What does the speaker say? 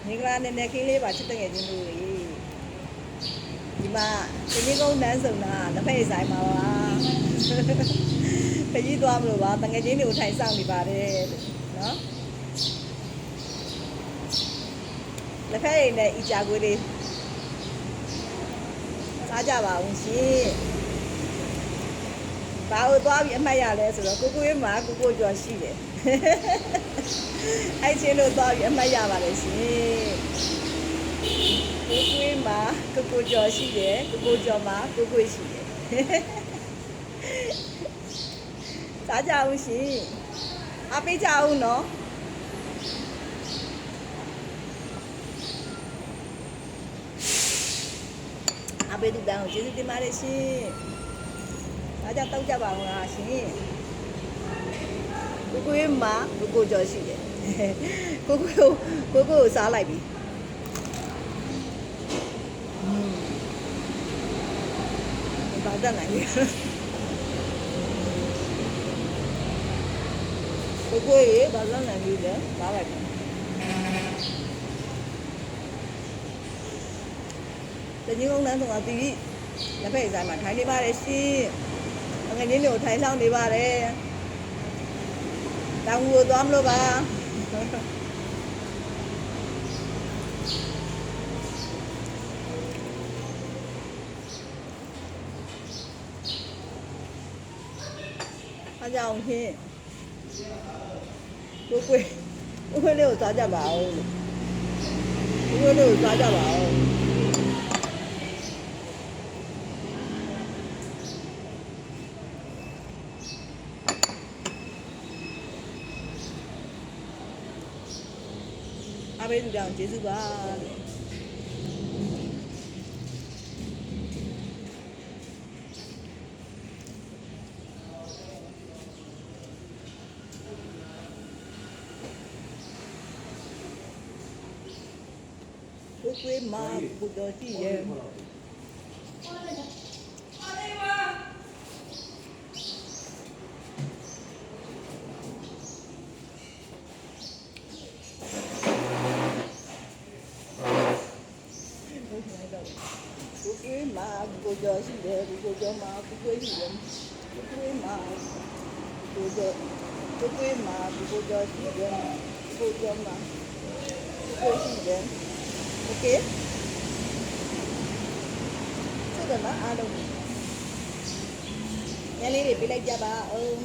မင်္ဂလာနဲ့ခင်းလေးပါချစ်တဲ့ငယ်ချင်းတို့တွေဒီမှာဒီနေ့ကုန်းနန်းစုံတာလက်ဖက်ဆိုင်မှာပါခကြီးသွားမလို့ပါတငယ်ချင်းတွေကိုထိုင်ဆောင်နေပါတယ်နော်လက်ဖက်ရည်နဲ့အီချာကွေးလေးစားကြပါဦးရှင်ဘာလို့သွားပြီးအမှတ်ရလဲဆိုတော့ကိုကိုရေးမှာကိုကိုကျော်ရှိတယ်အဲ့ချင်းလို့သွားပြီးအမှတ်ရပါတယ်ရှင်ကိုကိုရေးမှာကိုကိုကျော်ရှိတယ်ကိုကိုကျော်မှာကိုကိုရှိတယ်စားကြဦးရှင်အပေးကြဦးနော်အပေးတူတန်းကိုကျေးဇူးတင်ပါတယ်ရှင်ဒါကြောင့်တောက်ကြပါဦးလားရှင်ကိုကိုရေးမှာကိုကိုကျော်ရှိတယ်ကိုကိုစားလိုက်ပြီဘာတတ်နိုင်လဲကိုကိုရေဘာတတ်နိုင်လဲစားလိုက်ပြီတကြီးကုန်းလမ်းဆောင်တီးလက်ဖက်ဆိုင်မှာထိုင်နေပါတယ်ရှင်ငယ်ချင်းတွေကိုထိုင်ဆောင်နေပါတယ်တောင်ကိုသွားမလို့ပါအားကြောင့်ရှင်ကိုကိုလေးကိုသွားကြပါဦးကိုကိုလေးကိုသွားကြပါဦးအဘေးလူတောင်ကျေးဇူးပါကိုကွေးမှာပူတော်ရှိရဲ့ကိုကွေးမှာကိုကျော်ရှိတယ်ကိုကျော်မှာကိုကွေးရှိတယ်ကိုကွေးမှာကိုကျော်ကိုကွေးမှာကိုကျော်ရှိတယ်ကိုကျော်မှာကိုရှိတယ်โอเคဆက်တယ်နော်အားလုံးညလေးတွေပြလိုက်ကြပါအောင်